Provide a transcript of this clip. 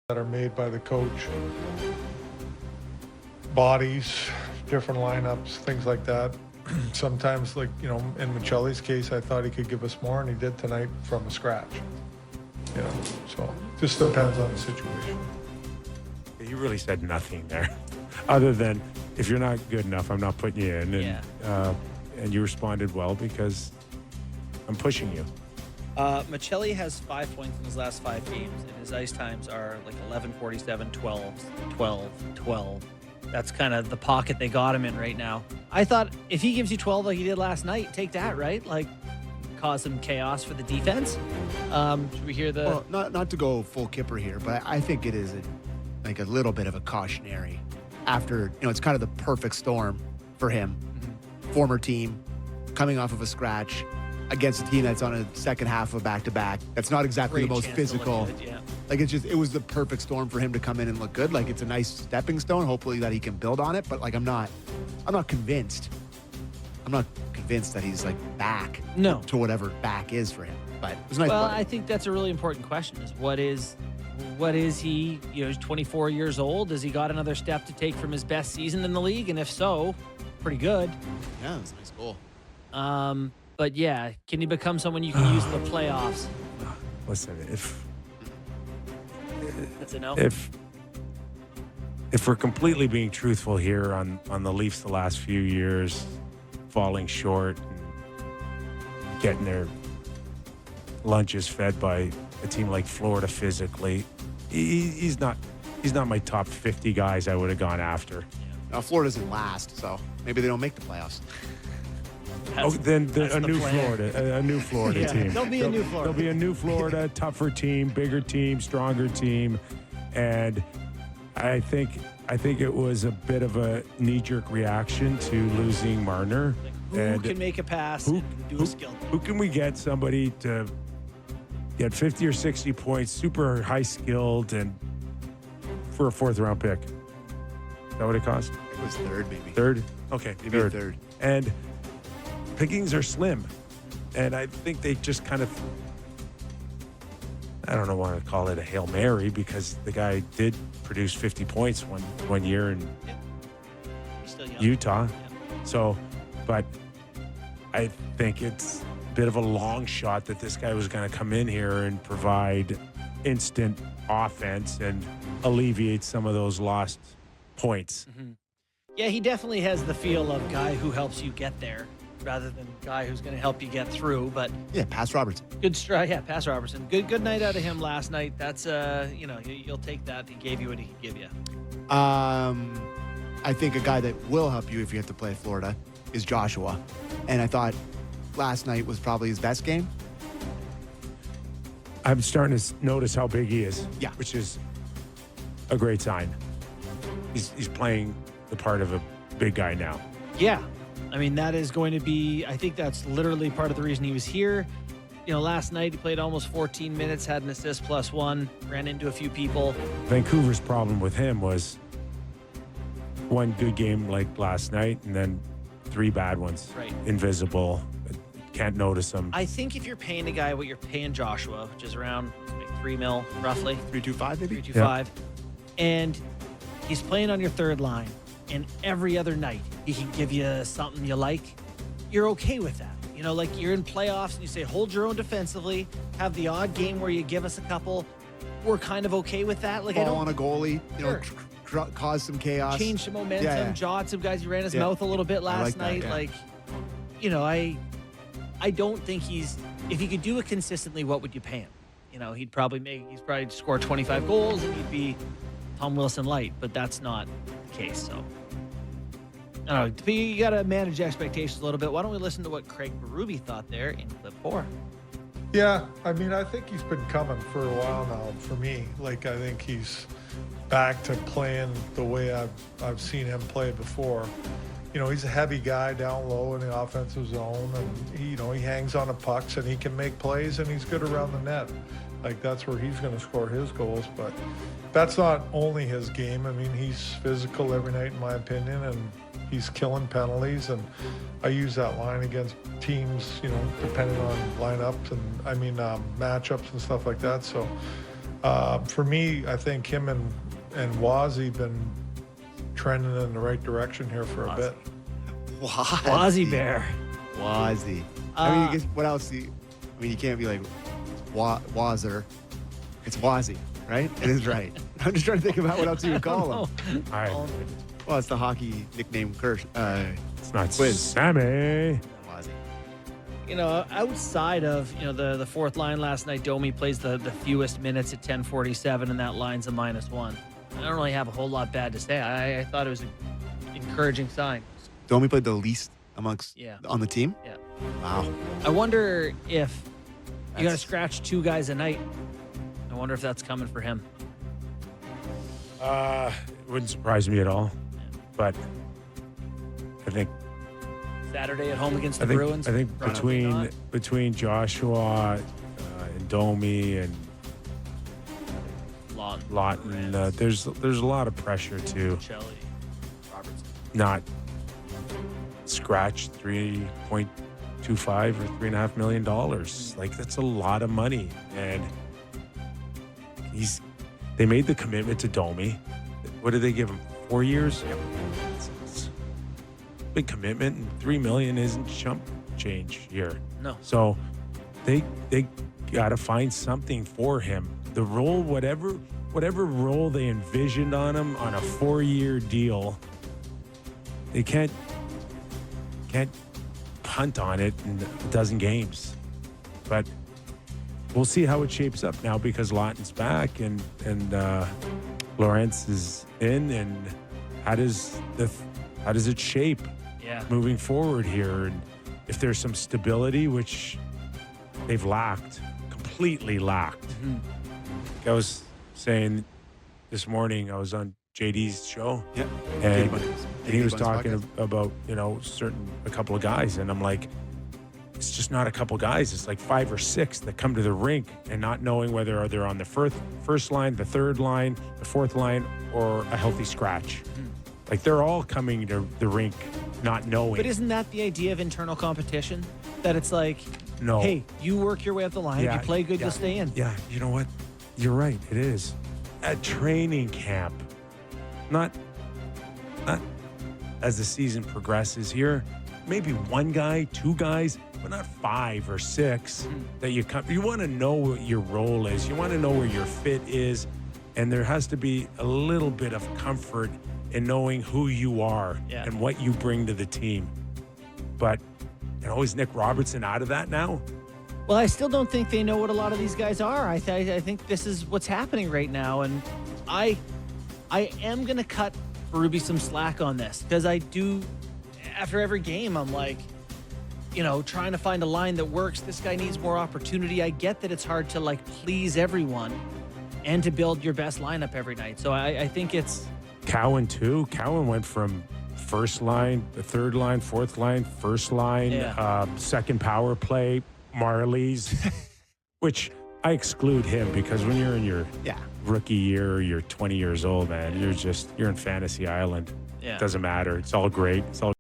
that are made by the coach. Bodies, different lineups, things like that. Sometimes, like, in Michelli's case, I thought he could give us more, and he did tonight from scratch. So just depends on the situation. You really said nothing there, other than if you're not good enough, I'm not putting you in. And you responded well because I'm pushing you. Michelli has 5 points in his last 5 games, and his ice times are like 11:47, 12, 12, 12. That's kind of the pocket they got him in right now. I thought if he gives you 12 like he did last night, take that, right? Like, cause some chaos for the defense. Should we hear the... Well, not to go full Kipper here, but I think it is a little bit of a cautionary after, it's kind of the perfect storm for him. Mm-hmm. Former team, coming off of a scratch against a team that's on a second half of a back-to-back. That's not exactly the most physical. Good, yeah. Like, it was the perfect storm for him to come in and look good. Like, it's a nice stepping stone, hopefully that he can build on it. But, like, I'm not convinced. I'm not convinced that he's, like, back to whatever back is for him. But it was nice. Well, I think that's a really important question is what is he, he's 24 years old. Has he got another step to take from his best season in the league? And if so, pretty good. Yeah, it's a nice goal. But yeah, can he become someone you can use in the playoffs? Listen, That's a no. If we're completely being truthful here on the Leafs the last few years, falling short and getting their lunches fed by a team like Florida physically, he's not my top 50 guys I would have gone after. Now, Florida's in last, so maybe they don't make the playoffs. Then a new Florida team. There'll be a new Florida. There'll be a new Florida, tougher team, bigger team, stronger team, and I think it was a bit of a knee-jerk reaction to losing Marner. Who can make a pass and do a skill? Who can we get somebody to get 50 or 60 points, super high-skilled, and for a fourth-round pick? Is that what it cost? It was third, maybe. Third? Okay, maybe third. And pickings are slim. And I think they just kind of, I don't want to call it a Hail Mary because the guy did produce 50 points one year in Utah. Yeah. So, but I think it's a bit of a long shot that this guy was going to come in here and provide instant offense and alleviate some of those lost points. Mm-hmm. Yeah, he definitely has the feel of guy who helps you get there rather than guy who's going to help you get through. But yeah, pass Robertson. Good strike. Yeah, pass Robertson. Good night out of him last night. That's you'll take that. He gave you what he could give you. I think a guy that will help you if you have to play Florida is Joshua, and I thought last night was probably his best game. I'm starting to notice how big he is. Yeah, which is a great sign. He's playing the part of a big guy now. Yeah. I mean, that is going to be, I think that's literally part of the reason he was here. Last night he played almost 14 minutes, had an assist +1, ran into a few people. Vancouver's problem with him was one good game like last night and then 3 bad ones. Right. Invisible. Can't notice him. I think if you're paying a guy what you're paying Joshua, which is around $3 million roughly. 3.25 maybe? 3.25. Yeah. And he's playing on your third line. And every other night he can give you something you like. You're okay with that. Like you're in playoffs and you say, hold your own defensively, have the odd game where you give us a couple. We're kind of okay with that. Like, Ball on a goalie, sure. Cause some chaos. Change some momentum. Yeah. Jawed some guys. He ran his mouth a little bit last night. That, yeah. I don't think if he could do it consistently, what would you pay him? He'd probably score 25 goals and he'd be Tom Wilson light, but that's not the case. So I don't know. You got to manage expectations a little bit. Why don't we listen to what Craig Berube thought there in clip 4? Yeah, I mean, I think he's been coming for a while now for me. Like, I think he's back to playing the way I've seen him play before. He's a heavy guy down low in the offensive zone, and he hangs on the pucks and he can make plays and he's good around the net. Like, that's where he's going to score his goals, but that's not only his game. I mean, he's physical every night in my opinion, and he's killing penalties, and I use that line against teams, depending on lineups and matchups and stuff like that. So For me, I think him and Wazzy been trending in the right direction here for a bit. Wazzy Bear. Wazzy. I mean, I guess what else? I mean, you can't be like Wazzer. It's Wazzy, right? It is right. I'm just trying to think about what else you would call him. All right. Well, it's the hockey nickname curse. It's not Quiz. Sammy. Wazzy. You know, outside of, you know, the fourth line last night, Domi plays the fewest minutes at 10:47, and that line's a -1. I don't really have a whole lot bad to say. I thought it was an encouraging sign. Domi played the least amongst Yeah. on the team. Yeah. Wow. I wonder if you got to That's- scratch 2 guys a night. I wonder if that's coming for him. It wouldn't surprise me at all. But I think Saturday at home against the Bruins. I think probably not. between Joshua and Domi and Lawton, there's a lot of pressure to Shelley, Robertson. not scratch $3.25 or $3.5 million. Like, that's a lot of money, and they made the commitment to Domi. What did they give him? 4 years? It's a big commitment, and $3 million isn't chump change here. No. So they got to find something for him. The role, whatever role they envisioned on him on a 4-year deal, they can't punt on it in a dozen games. But we'll see how it shapes up now, because Lawton's back and Lawrence is in, and how does it shape moving forward here? And if there's some stability, which they've completely lacked. I was saying this morning, I was on JD's show, Yeah. and he was JD Buns talking podcast. about, a couple of guys, and I'm like, it's just not a couple guys. It's like 5 or 6 that come to the rink and not knowing whether they're on the first line, the third line, the fourth line, or a healthy scratch. Like, they're all coming to the rink not knowing. But isn't that the idea of internal competition? That it's like, No. hey, you work your way up the line. Yeah, You play good, yeah. you'll stay in. Yeah, you know what? You're right. It is. At training camp, not as the season progresses here, maybe 1 guy, 2 guys, but not 5 or 6 that you come. You want to know what your role is. You want to know where your fit is. And there has to be a little bit of comfort in knowing who you are and what you bring to the team. But, is Nick Robertson out of that now? Well, I still don't think they know what a lot of these guys are. I think this is what's happening right now, and I am gonna cut Ruby some slack on this, because I do. After every game, I'm like, trying to find a line that works. This guy needs more opportunity. I get that it's hard to please everyone, and to build your best lineup every night. So I think it's Cowan too. Cowan went from first line, the third line, fourth line, first line, second power play. Marley's, which I exclude him, because when you're in your rookie year, you're 20 years old, man, you're in fantasy island. Yeah. Doesn't matter. It's all great. It's all